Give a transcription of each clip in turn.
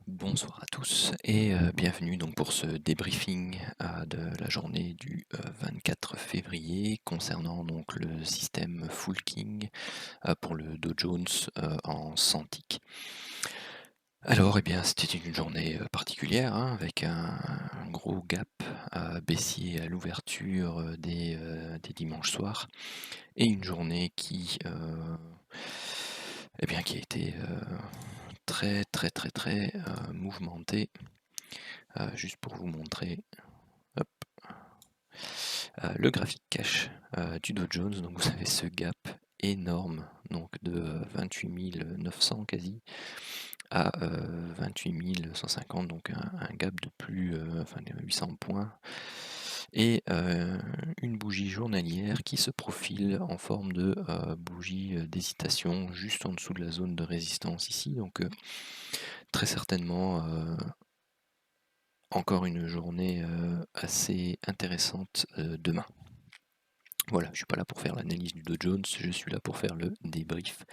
Bonsoir à tous et bienvenue donc pour ce débriefing de la journée du 24 février concernant donc le système Full King pour le Dow Jones en 100 ticks. Alors eh bien c'était une journée particulière hein, avec un gros gap baissier à l'ouverture des dimanches soirs et une journée qui a été très mouvementée. Juste pour vous montrer hop, le graphique cash du Dow Jones. Donc vous avez ce gap énorme donc de 28 900 quasi à 28 150, donc un gap de plus de 800 points et une bougie journalière qui se profile en forme de bougie d'hésitation juste en dessous de la zone de résistance ici. Donc très certainement encore une journée assez intéressante demain. Voilà, je ne suis pas là pour faire l'analyse du Dow Jones, je suis là pour faire le débrief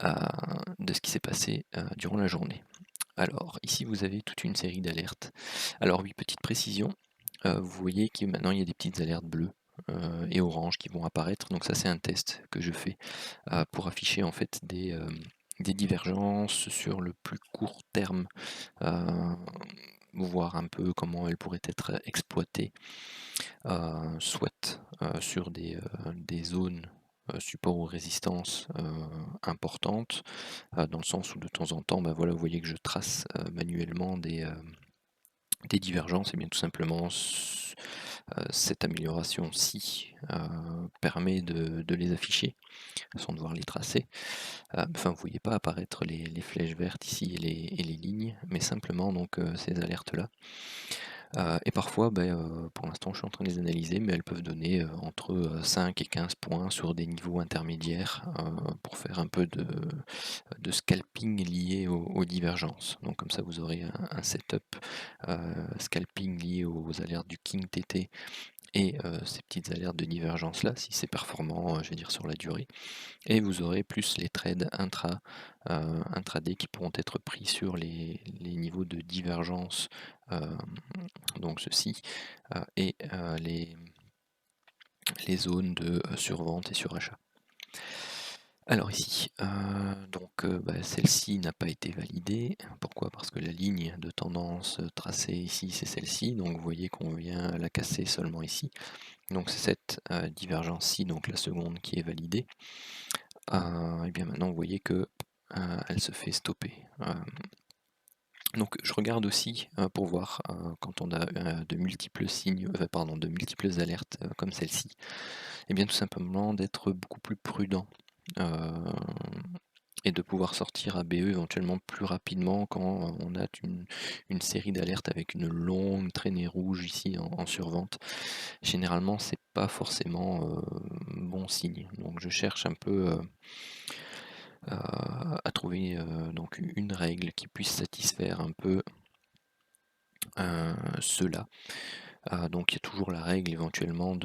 de ce qui s'est passé durant la journée. Alors, ici vous avez toute une série d'alertes. Alors oui, petite précision, vous voyez que maintenant il y a des petites alertes bleues et oranges qui vont apparaître. Donc ça c'est un test que je fais pour afficher en fait des divergences sur le plus court terme, voir un peu comment elles pourraient être exploitées, soit sur des zones support ou résistance importantes, dans le sens où de temps en temps, bah voilà, vous voyez que je trace manuellement des divergences, et bien tout simplement cette amélioration-ci permet de les afficher sans devoir les tracer. Enfin, vous ne voyez pas apparaître les flèches vertes ici et les lignes, mais simplement donc ces alertes-là. Et parfois, pour l'instant, je suis en train de les analyser, mais elles peuvent donner entre 5 et 15 points sur des niveaux intermédiaires pour faire un peu de scalping lié aux divergences. Donc comme ça, vous aurez un setup scalping lié aux alertes du King TT et ces petites alertes de divergence là, si c'est performant, je vais dire sur la durée. Et vous aurez plus les trades intraday qui pourront être pris sur les niveaux de divergence, donc ceci, et les zones de survente et surachat. Alors ici, celle-ci n'a pas été validée. Pourquoi? Parce que la ligne de tendance tracée ici, c'est celle-ci. Donc vous voyez qu'on vient la casser seulement ici. Donc c'est cette divergence-ci, donc la seconde, qui est validée. Et bien maintenant, vous voyez que elle se fait stopper. Donc je regarde aussi pour voir quand on a de multiples signes, de multiples alertes comme celle-ci, et bien tout simplement d'être beaucoup plus prudent et de pouvoir sortir à BE éventuellement plus rapidement quand on a une série d'alertes avec une longue traînée rouge ici en survente. Généralement, c'est pas forcément bon signe. Donc je cherche un peu à trouver donc une règle qui puisse satisfaire un peu cela. Donc il y a toujours la règle éventuellement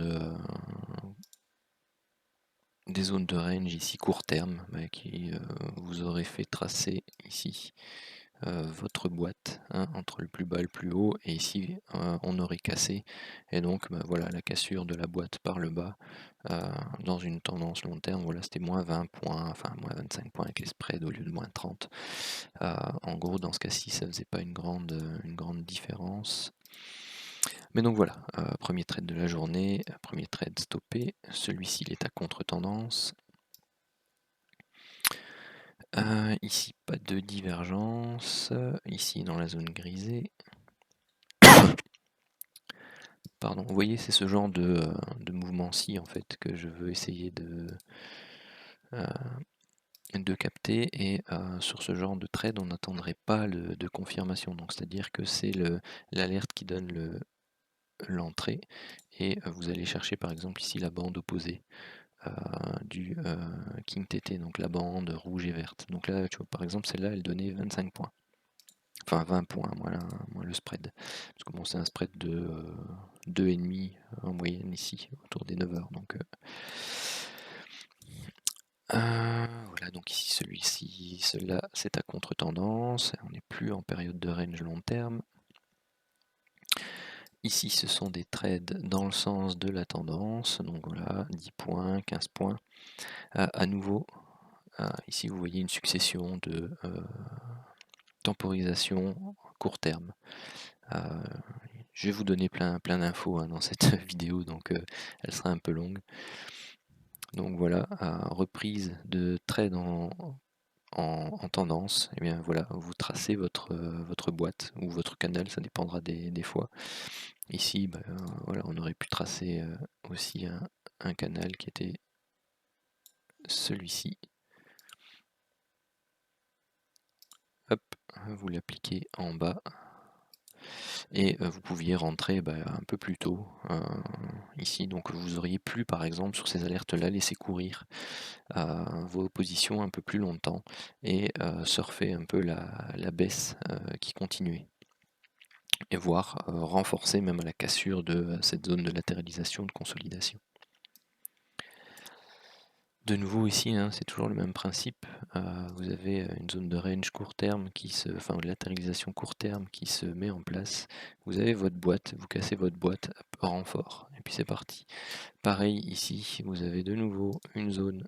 des zones de range ici court terme qui vous aurez fait tracer ici votre boîte entre le plus bas et le plus haut, et ici on aurait cassé, et donc voilà la cassure de la boîte par le bas dans une tendance long terme. Voilà, c'était moins 20 points, enfin moins 25 points avec les spreads au lieu de moins 30. En gros dans ce cas-ci ça faisait pas une grande différence. Mais donc voilà, premier trade de la journée, premier trade stoppé, celui-ci il est à contre-tendance. Ici pas de divergence, ici dans la zone grisée. Pardon, vous voyez c'est ce genre de mouvement-ci en fait que je veux essayer de capter, et sur ce genre de trade on n'attendrait pas de confirmation, donc c'est-à-dire que c'est l'alerte qui donne l'entrée, et vous allez chercher par exemple ici la bande opposée du King TT, donc la bande rouge et verte. Donc là, tu vois, par exemple, celle-là, elle donnait 25 points. Enfin, 20 points, moins le spread. Parce que bon, c'est un spread de 2,5 en moyenne ici, autour des 9 heures. Donc, Voilà, donc ici celui-ci, celui-là c'est à contre-tendance, on n'est plus en période de range long terme. Ici ce sont des trades dans le sens de la tendance, donc voilà, 10 points, 15 points. À nouveau, ici vous voyez une succession de temporisation court terme. Je vais vous donner plein d'infos dans cette vidéo, donc elle sera un peu longue. Donc voilà, reprise de trade en tendance, et bien voilà, vous tracez votre boîte ou votre canal, ça dépendra des fois. Ici, voilà, on aurait pu tracer aussi un canal qui était celui-ci. Hop, vous l'appliquez en bas. Et vous pouviez rentrer un peu plus tôt ici, donc vous auriez pu par exemple sur ces alertes là laisser courir vos positions un peu plus longtemps et surfer un peu la baisse qui continuait et voire renforcer même à la cassure de cette zone de latéralisation, de consolidation. De nouveau ici, c'est toujours le même principe. Vous avez une zone de range court terme enfin de latéralisation court terme qui se met en place. Vous avez votre boîte, vous cassez votre boîte, renfort, et puis c'est parti. Pareil ici, vous avez de nouveau une zone.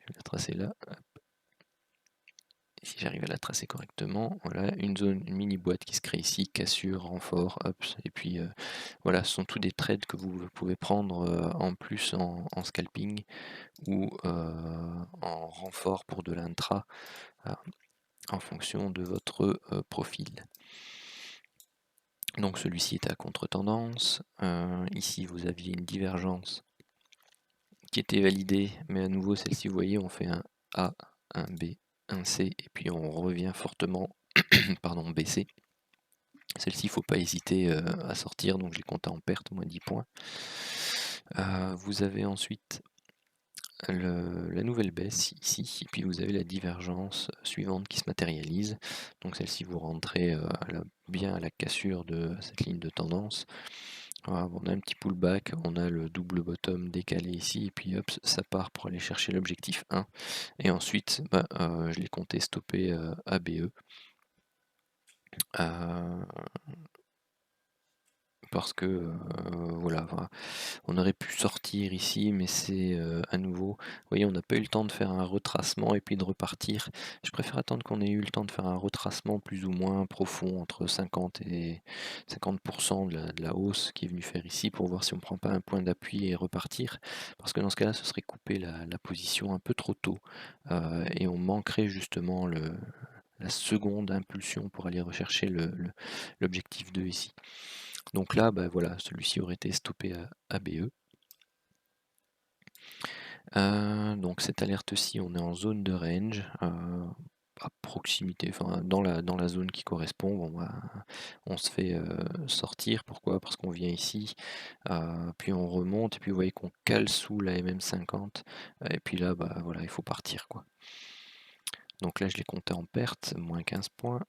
Je vais la tracer là. Si j'arrive à la tracer correctement, voilà, une zone, une mini boîte qui se crée ici, cassure, renfort, hop, et puis voilà, ce sont tous des trades que vous pouvez prendre en plus en scalping ou en renfort pour de l'intra en fonction de votre profil. Donc celui-ci est à contre-tendance. Ici vous aviez une divergence qui était validée, mais à nouveau celle-ci vous voyez on fait un A, un B, un C et puis on revient fortement pardon, baisser. Celle-ci il ne faut pas hésiter à sortir, donc je l'ai compté en perte, moins 10 points. Vous avez ensuite la nouvelle baisse ici, et puis vous avez la divergence suivante qui se matérialise. Donc celle-ci vous rentrez bien à la cassure de cette ligne de tendance. Voilà, on a un petit pullback, on a le double bottom décalé ici, et puis hop, ça part pour aller chercher l'objectif 1. Et ensuite, je l'ai compté stopper ABE. Parce que voilà, on aurait pu sortir ici, mais c'est à nouveau, vous voyez, on n'a pas eu le temps de faire un retracement et puis de repartir. Je préfère attendre qu'on ait eu le temps de faire un retracement plus ou moins profond, entre 50 et 50% de la hausse qui est venue faire ici, pour voir si on ne prend pas un point d'appui et repartir. Parce que dans ce cas-là, ce serait couper la position un peu trop tôt et on manquerait justement la seconde impulsion pour aller rechercher l'objectif 2 ici. Donc là, voilà, celui-ci aurait été stoppé à ABE. Donc cette alerte-ci, on est en zone de range, à proximité, enfin dans la zone qui correspond. On se fait sortir. Pourquoi? Parce qu'on vient ici, puis on remonte, et puis vous voyez qu'on cale sous la MM50, et puis là, voilà, il faut partir, quoi. Donc là, je l'ai compté en perte, moins 15 points.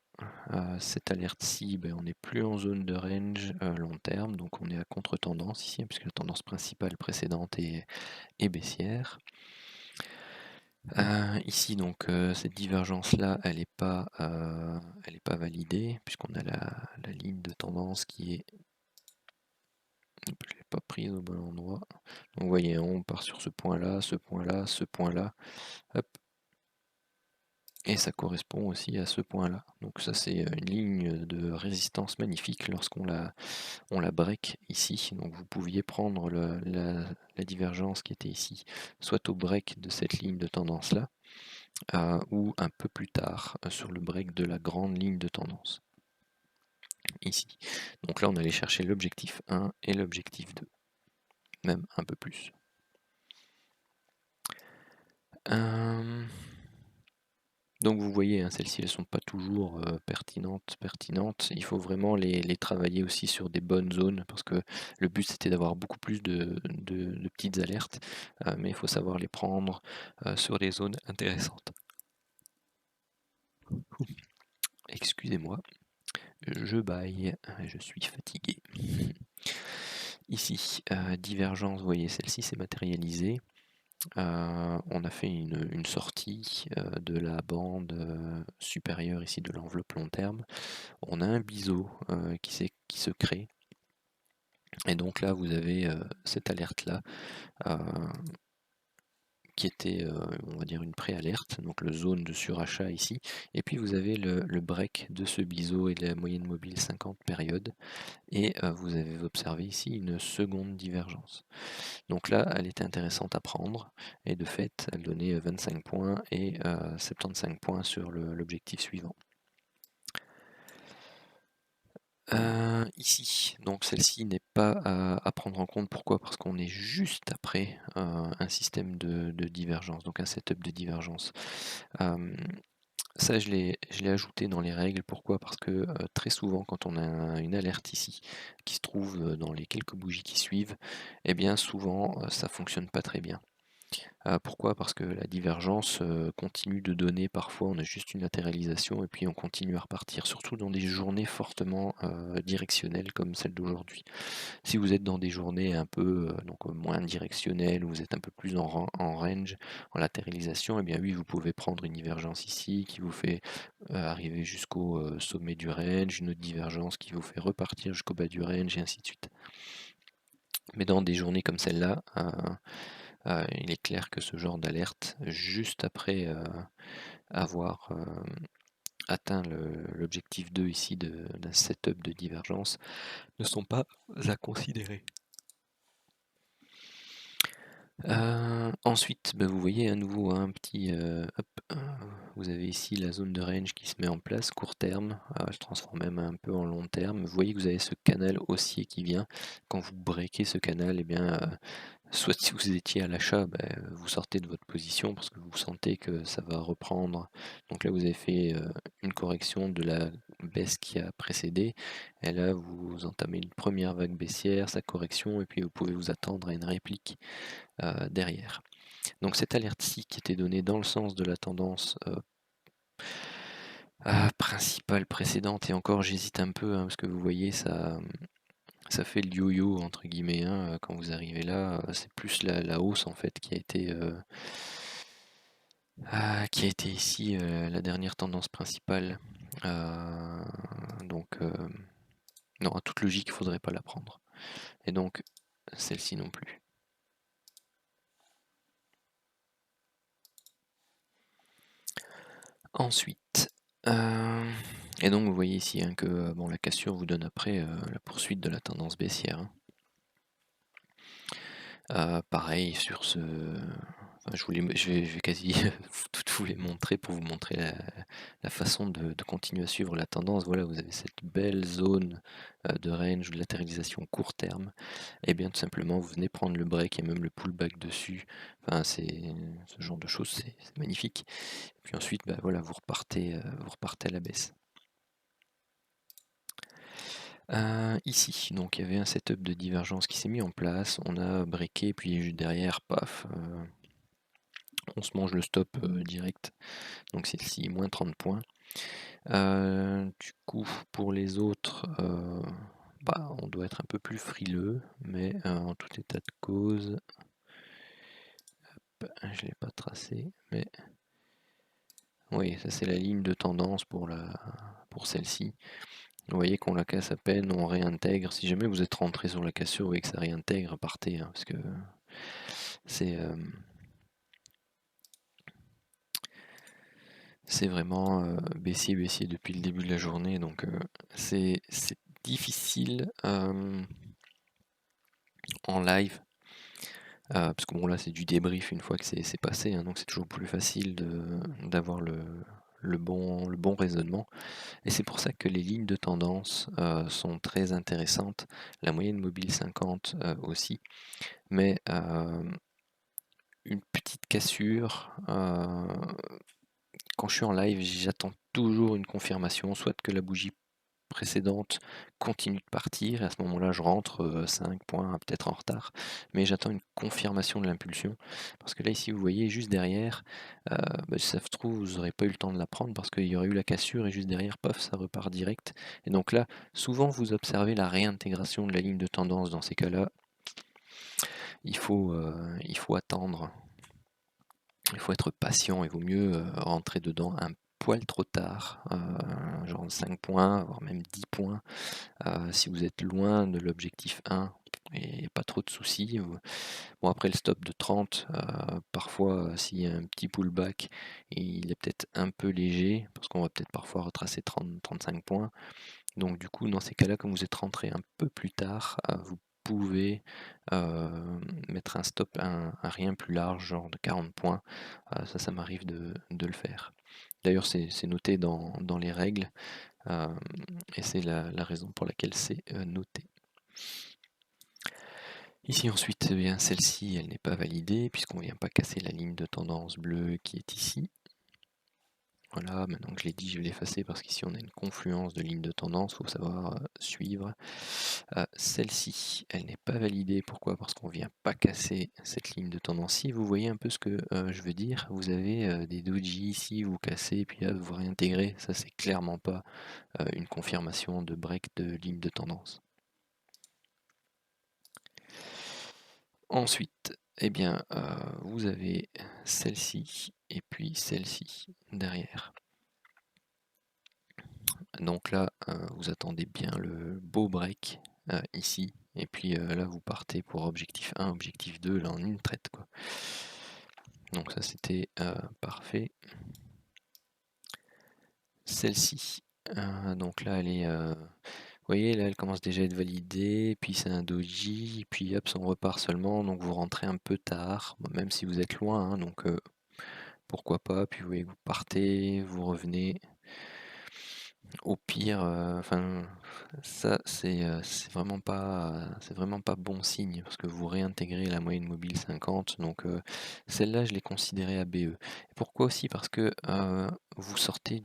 Cette alerte-ci, on n'est plus en zone de range long terme, donc on est à contre-tendance ici, puisque la tendance principale précédente est baissière. Ici, donc, cette divergence-là, elle n'est pas validée, puisqu'on a la ligne de tendance qui est... Je ne l'ai pas prise au bon endroit. Donc vous voyez, on part sur ce point-là, ce point-là, ce point-là. Hop. Et ça correspond aussi à ce point-là. Donc ça, c'est une ligne de résistance magnifique lorsqu'on la break ici. Donc vous pouviez prendre la divergence qui était ici, soit au break de cette ligne de tendance-là, ou un peu plus tard sur le break de la grande ligne de tendance. Ici. Donc là, on allait chercher l'objectif 1 et l'objectif 2. Même un peu plus. Donc vous voyez, celles-ci, elles ne sont pas toujours pertinentes. Il faut vraiment les travailler aussi sur des bonnes zones, parce que le but c'était d'avoir beaucoup plus de petites alertes, mais il faut savoir les prendre sur des zones intéressantes. Excusez-moi, je baille, je suis fatigué. Ici, divergence, vous voyez, celle-ci s'est matérialisée. On a fait une sortie de la bande supérieure ici de l'enveloppe long terme. On a un biseau qui se crée. Et donc là, vous avez cette alerte-là qui était, on va dire, une pré-alerte, donc le zone de surachat ici. Et puis vous avez le break de ce biseau et de la moyenne mobile 50 périodes. Et vous avez observé ici une seconde divergence. Donc là, elle était intéressante à prendre. Et de fait, elle donnait 25 points et 75 points sur l'objectif suivant. Ici, donc celle-ci n'est pas à prendre en compte. Pourquoi? Parce qu'on est juste après un système de divergence, donc un setup de divergence. Ça, je l'ai ajouté dans les règles. Pourquoi? Parce que très souvent, quand on a une alerte ici, qui se trouve dans les quelques bougies qui suivent, eh bien souvent, ça fonctionne pas très bien. Pourquoi? Parce que la divergence continue de donner, parfois on a juste une latéralisation et puis on continue à repartir, surtout dans des journées fortement directionnelles comme celle d'aujourd'hui. Si vous êtes dans des journées un peu donc moins directionnelles, où vous êtes un peu plus en range, en latéralisation, et bien oui, vous pouvez prendre une divergence ici qui vous fait arriver jusqu'au sommet du range, une autre divergence qui vous fait repartir jusqu'au bas du range, et ainsi de suite. Mais dans des journées comme celle-là, il est clair que ce genre d'alerte, juste après avoir atteint l'objectif 2 ici d'un setup de divergence, ne sont pas à considérer. Ensuite, vous voyez à nouveau un petit vous avez ici la zone de range qui se met en place, court terme, elle se transforme même un peu en long terme. Vous voyez que vous avez ce canal haussier qui vient. Quand vous breakez ce canal, et bien soit si vous étiez à l'achat, vous sortez de votre position parce que vous sentez que ça va reprendre. Donc là, vous avez fait une correction de la baisse qui a précédé. Et là, vous entamez une première vague baissière, sa correction, et puis vous pouvez vous attendre à une réplique derrière. Donc cette alerte-ci qui était donnée dans le sens de la tendance principale précédente, et encore j'hésite un peu, parce que vous voyez ça fait le yo-yo entre guillemets, quand vous arrivez là, c'est plus la hausse en fait qui a été ici la dernière tendance principale. Donc non, à toute logique, il ne faudrait pas la prendre. Et donc celle-ci non plus. Ensuite, et donc vous voyez ici que bon, la cassure vous donne après la poursuite de la tendance baissière. Pareil sur ce. Enfin, je vais quasi toutes vous les montrer pour vous montrer la façon de continuer à suivre la tendance. Voilà, vous avez cette belle zone de range ou de latéralisation court terme. Et bien tout simplement, vous venez prendre le break et même le pullback dessus. Enfin, c'est ce genre de choses, c'est magnifique. Et puis ensuite, voilà, vous repartez à la baisse. Ici, donc il y avait un setup de divergence qui s'est mis en place, on a breaké, puis juste derrière, paf, on se mange le stop direct, donc celle-ci, moins 30 points. Du coup, pour les autres, on doit être un peu plus frileux, mais en tout état de cause, je ne l'ai pas tracé, mais oui, ça c'est la ligne de tendance pour celle-ci. Vous voyez qu'on la casse à peine, on réintègre. Si jamais vous êtes rentré sur la cassure, vous voyez que ça réintègre, partez, parce que c'est vraiment baissier depuis le début de la journée, donc c'est difficile en live, parce que bon là c'est du débrief une fois que c'est passé, donc c'est toujours plus facile d'avoir le bon raisonnement. Et c'est pour ça que les lignes de tendance sont très intéressantes, la moyenne mobile 50 aussi, mais une petite cassure, quand je suis en live, j'attends toujours une confirmation, soit que la bougie précédente continue de partir, et à ce moment-là je rentre 5 points peut-être en retard, mais j'attends une confirmation de l'impulsion, parce que là ici vous voyez juste derrière, si ça se trouve vous n'aurez pas eu le temps de la prendre parce qu'il y aurait eu la cassure et juste derrière, paf, ça repart direct. Et donc là, souvent vous observez la réintégration de la ligne de tendance. Dans ces cas-là, il faut attendre il faut être patient, il vaut mieux rentrer dedans un poil trop tard, genre 5 points, voire même 10 points. Si vous êtes loin de l'objectif 1, et pas trop de soucis. Bon, après le stop de 30, parfois s'il y a un petit pullback, il est peut-être un peu léger, parce qu'on va peut-être parfois retracer 30-35 points. Donc du coup, dans ces cas-là, comme vous êtes rentré un peu plus tard, vous pouvez mettre un stop, un rien plus large, genre de 40 points. Ça m'arrive de le faire. D'ailleurs, c'est noté dans les règles, et c'est la raison pour laquelle c'est noté. Ici ensuite, eh bien, celle-ci, elle n'est pas validée, puisqu'on ne vient pas casser la ligne de tendance bleue qui est ici. Voilà, maintenant que je l'ai dit, je vais l'effacer parce qu'ici on a une confluence de lignes de tendance, il faut savoir suivre. Celle-ci, elle n'est pas validée, pourquoi? Parce qu'on ne vient pas casser cette ligne de tendance. Si vous voyez un peu ce que je veux dire, vous avez des doji ici, vous cassez, puis là vous réintégrez, ça c'est clairement pas une confirmation de break de ligne de tendance. Ensuite, eh bien, vous avez celle-ci et puis celle-ci derrière. Donc là, vous attendez bien le beau break ici, et puis là vous partez pour objectif 1, objectif 2, là en une traite, quoi. Donc ça c'était parfait. Celle-ci, donc là elle est... vous voyez, là elle commence déjà à être validée, puis c'est un doji, puis hop, on repart seulement, donc vous rentrez un peu tard, même si vous êtes loin, hein, donc pourquoi pas, puis vous voyez, vous partez, vous revenez. Au pire, enfin, ça c'est vraiment pas bon signe, parce que vous réintégrez la moyenne mobile 50, donc celle-là je l'ai considérée ABE. Pourquoi aussi? Parce que vous sortez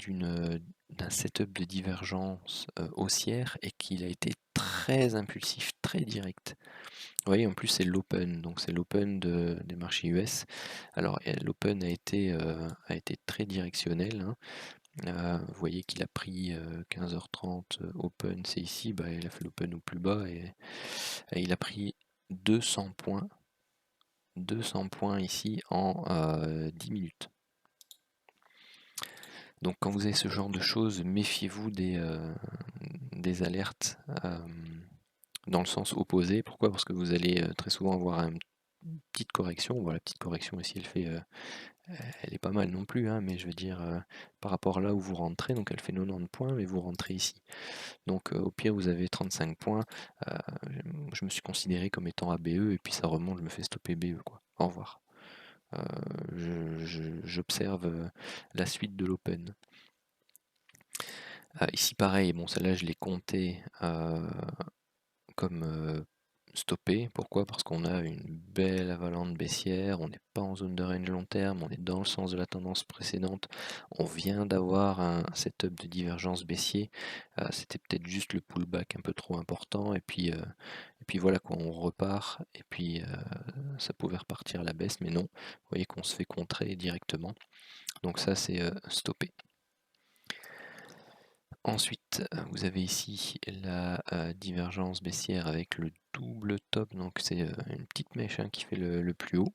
d'un setup de divergence haussière et qu'il a été très impulsif, très direct. Vous voyez, en plus c'est l'open, donc c'est l'open des marchés US. Alors l'open a été très directionnel, hein. Vous voyez qu'il a pris 15h30 open, c'est ici, bah, il a fait l'open au plus bas et il a pris 200 points, 200 points ici en 10 minutes. Donc quand vous avez ce genre de choses, méfiez-vous des alertes dans le sens opposé. Pourquoi? Parce que vous allez très souvent avoir une petite correction. Voilà, la petite correction ici, elle est pas mal non plus, hein, mais je veux dire, par rapport à là où vous rentrez, donc elle fait 90 points, mais vous rentrez ici. Donc au pire, vous avez 35 points. Je me suis considéré comme étant ABE, et puis ça remonte, je me fais stopper BE, quoi. Au revoir. J'observe la suite de l'open. Ici pareil, bon celle-là je l'ai compté comme stoppé. Pourquoi? Parce qu'on a une belle avalanche baissière, on n'est pas en zone de range long terme, on est dans le sens de la tendance précédente, on vient d'avoir un setup de divergence baissier, c'était peut-être juste le pullback un peu trop important, et puis voilà quoi, on repart, et puis ça pouvait repartir à la baisse, mais non, vous voyez qu'on se fait contrer directement, donc ça c'est stoppé. Ensuite, vous avez ici la divergence baissière avec le double top, donc c'est une petite mèche, hein, qui fait le plus haut.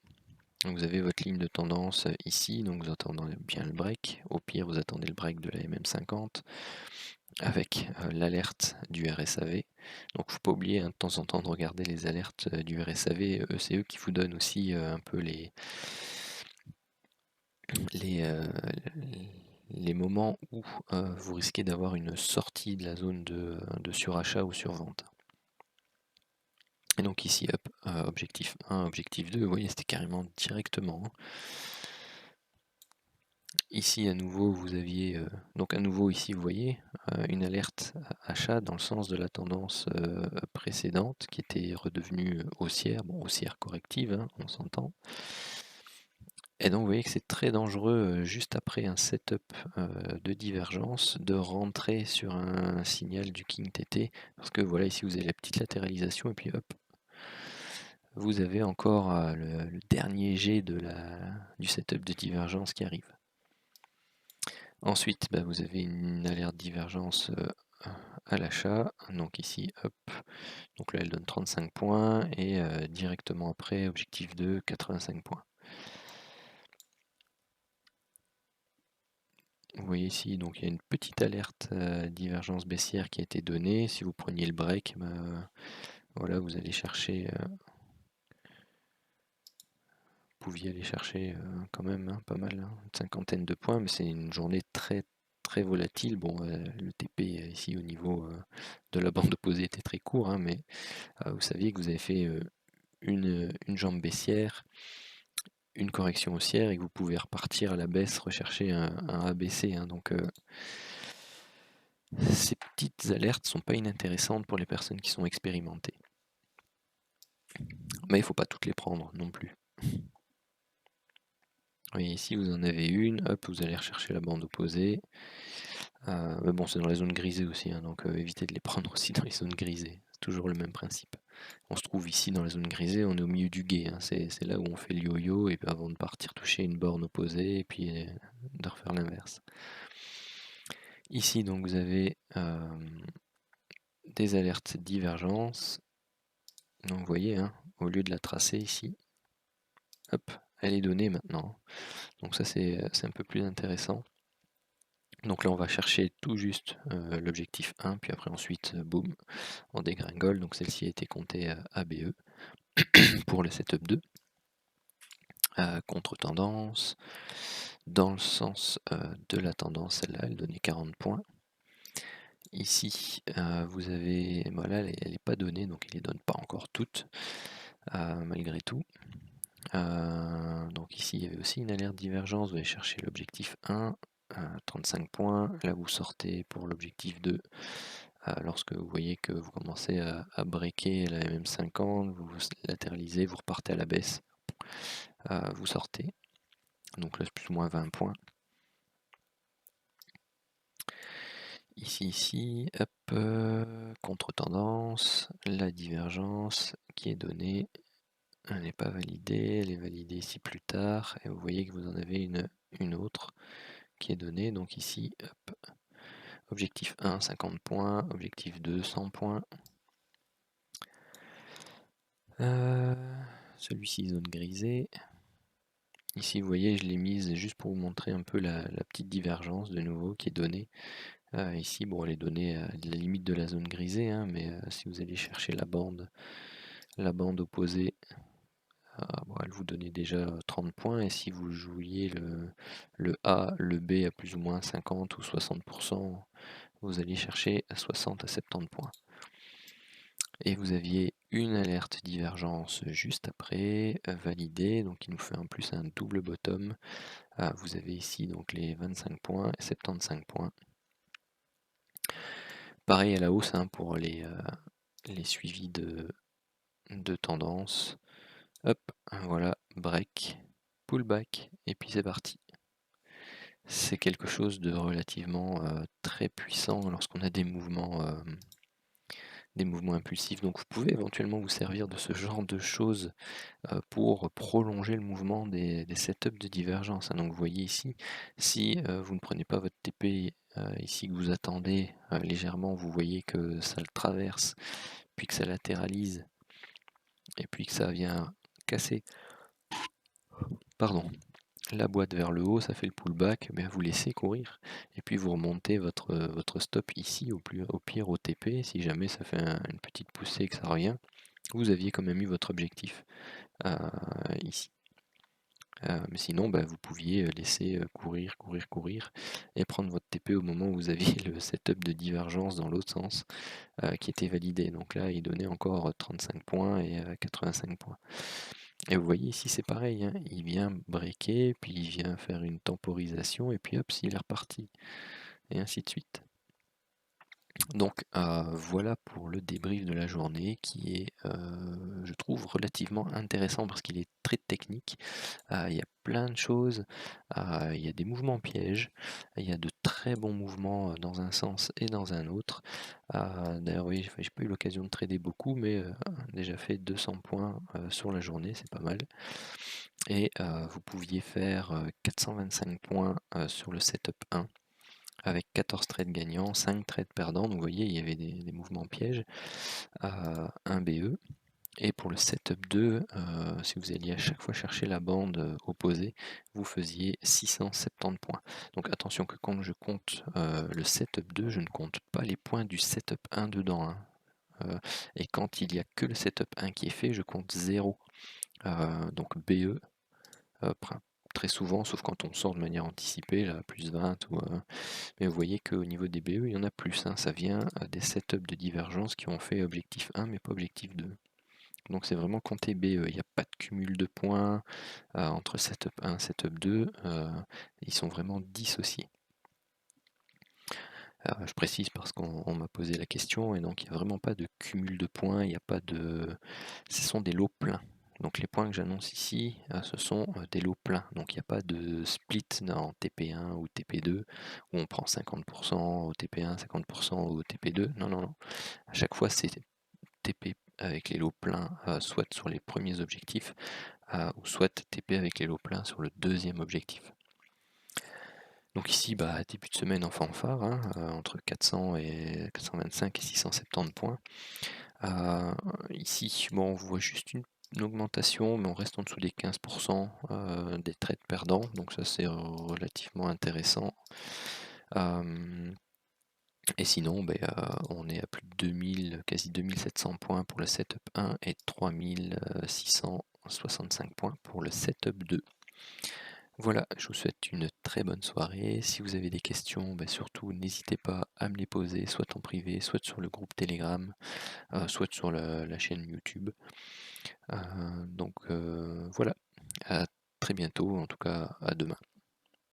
Donc vous avez votre ligne de tendance ici, donc vous attendez bien le break. Au pire, vous attendez le break de la MM50 avec l'alerte du RSAV. Donc il ne faut pas oublier, hein, de temps en temps de regarder les alertes du RSAV. C'est eux qui vous donnent aussi un peu les moments où vous risquez d'avoir une sortie de la zone de surachat ou survente. Et donc ici, hop, objectif 1, objectif 2, vous voyez, c'était carrément directement, hein. Ici, à nouveau, vous aviez, donc à nouveau ici, vous voyez, une alerte achat dans le sens de la tendance précédente, qui était redevenue haussière, bon, haussière corrective, hein, on s'entend. Et donc vous voyez que c'est très dangereux juste après un setup de divergence de rentrer sur un signal du King TT, parce que voilà, ici vous avez la petite latéralisation et puis hop, vous avez encore le dernier jet du setup de divergence qui arrive. Ensuite, bah, vous avez une alerte divergence à l'achat, donc ici hop, donc là elle donne 35 points et directement après objectif 2, 85 points. Vous voyez ici, donc il y a une petite alerte divergence baissière qui a été donnée. Si vous preniez le break, voilà, vous allez chercher, vous pouviez aller chercher quand même hein, pas mal, hein, une cinquantaine de points, mais c'est une journée très très volatile. Bon, le TP ici au niveau de la bande opposée était très court, hein, mais vous saviez que vous avez fait une jambe baissière, une correction haussière et que vous pouvez repartir à la baisse, rechercher un ABC. Hein, donc ces petites alertes sont pas inintéressantes pour les personnes qui sont expérimentées. Mais il ne faut pas toutes les prendre non plus. Oui, ici vous en avez une, hop, vous allez rechercher la bande opposée. Mais bon, c'est dans la zone grisée aussi, hein, donc évitez de les prendre aussi dans les zones grisées. C'est toujours le même principe. On se trouve ici dans la zone grisée, on est au milieu du gué. Hein, c'est là où on fait le yo-yo, et puis avant de partir toucher une borne opposée, et puis de refaire l'inverse. Ici, donc, vous avez des alertes divergence. Donc, vous voyez, hein, au lieu de la tracer ici, hop, elle est donnée maintenant. Donc ça, c'est un peu plus intéressant. Donc là, on va chercher tout juste l'objectif 1, puis après, ensuite, boum, on dégringole. Donc celle-ci a été comptée à ABE pour le setup 2. Contre-tendance, dans le sens de la tendance, celle-là, elle donnait 40 points. Ici, vous avez, voilà, elle n'est pas donnée, donc il ne les donne pas encore toutes, malgré tout. Donc ici, il y avait aussi une alerte divergence, vous allez chercher l'objectif 1, 35 points, là vous sortez pour l'objectif 2, lorsque vous voyez que vous commencez à breaker la MM50, vous latéralisez, vous repartez à la baisse, vous sortez, donc là c'est plus ou moins 20 points. Ici, hop, contre-tendance, la divergence qui est donnée, elle n'est pas validée, elle est validée ici plus tard, et vous voyez que vous en avez une autre qui est donnée, donc ici, hop, objectif 1, 50 points, objectif 2, 100 points. Celui-ci, zone grisée. Ici, vous voyez, je l'ai mise juste pour vous montrer un peu la petite divergence de nouveau qui est donnée. Ici, bon, elle est donnée à la limite de la zone grisée, hein, mais si vous allez chercher la bande opposée, bon, elle vous donnait déjà 30 points, et si vous jouiez le A, le B à plus ou moins 50 ou 60%, vous allez chercher à 60 à 70 points. Et vous aviez une alerte divergence juste après, validée, donc il nous fait en plus un double bottom. Vous avez ici donc les 25 points et 75 points. Pareil à la hausse hein, pour les suivis de tendance. Hop, voilà, break, pullback, et puis c'est parti. C'est quelque chose de relativement très puissant lorsqu'on a des mouvements impulsifs. Donc vous pouvez éventuellement vous servir de ce genre de choses pour prolonger le mouvement des setups de divergence. Donc vous voyez ici, si vous ne prenez pas votre TP ici que vous attendez légèrement, vous voyez que ça le traverse, puis que ça latéralise, et puis que ça vient casser la boîte vers le haut, ça fait le pullback, mais vous laissez courir, et puis vous remontez votre stop ici, au pire au TP, si jamais ça fait une petite poussée et que ça revient, vous aviez quand même eu votre objectif ici. Mais sinon, vous pouviez laisser courir, et prendre votre TP au moment où vous aviez le setup de divergence dans l'autre sens qui était validé. Donc là, il donnait encore 35 points et 85 points. Et vous voyez ici, c'est pareil, hein, il vient breaker, puis il vient faire une temporisation, et puis hop, il est reparti, et ainsi de suite. Donc voilà pour le débrief de la journée qui est, je trouve, relativement intéressant parce qu'il est très technique. Il y a plein de choses, il y a des mouvements pièges, il y a de très bons mouvements dans un sens et dans un autre. D'ailleurs, oui, j'ai pas eu l'occasion de trader beaucoup, mais déjà fait 200 points sur la journée, c'est pas mal. Et vous pouviez faire 425 points sur le setup 1 avec 14 trades gagnants, 5 trades perdants. Donc vous voyez, il y avait des mouvements pièges. Un BE. Et pour le setup 2, si vous alliez à chaque fois chercher la bande opposée, vous faisiez 670 points. Donc attention que quand je compte le setup 2, je ne compte pas les points du setup 1 dedans, hein. Et quand il n'y a que le setup 1 qui est fait, je compte 0. Donc BE, très souvent, sauf quand on sort de manière anticipée, là, plus 20, mais vous voyez qu'au niveau des BE, il y en a plus, hein. Ça vient des setups de divergence qui ont fait objectif 1 mais pas objectif 2. Donc c'est vraiment compté BE, il n'y a pas de cumul de points entre setup 1 et setup 2, ils sont vraiment dissociés. Je précise parce qu'on m'a posé la question, et donc il n'y a vraiment pas de cumul de points, il n'y a pas de. Ce sont des lots pleins. Donc les points que j'annonce ici, ce sont des lots pleins. Donc il n'y a pas de split dans TP1 ou TP2 où on prend 50% au TP1, 50% au TP2. Non, non, non. À chaque fois, c'est TP avec les lots pleins, soit sur les premiers objectifs, ou soit TP avec les lots pleins sur le deuxième objectif. Donc ici, début de semaine en fanfare, hein, entre 400 et 425 et 670 points. Ici, bon, on voit juste une augmentation, mais on reste en dessous des 15% des trades perdants, donc ça c'est relativement intéressant. Et sinon, on est à plus de 2000, quasi 2700 points pour le setup 1 et 3665 points pour le setup 2. Voilà, je vous souhaite une très bonne soirée. Si vous avez des questions, surtout n'hésitez pas à me les poser, soit en privé, soit sur le groupe Telegram, soit sur la chaîne YouTube. Donc voilà, à très bientôt, en tout cas à demain.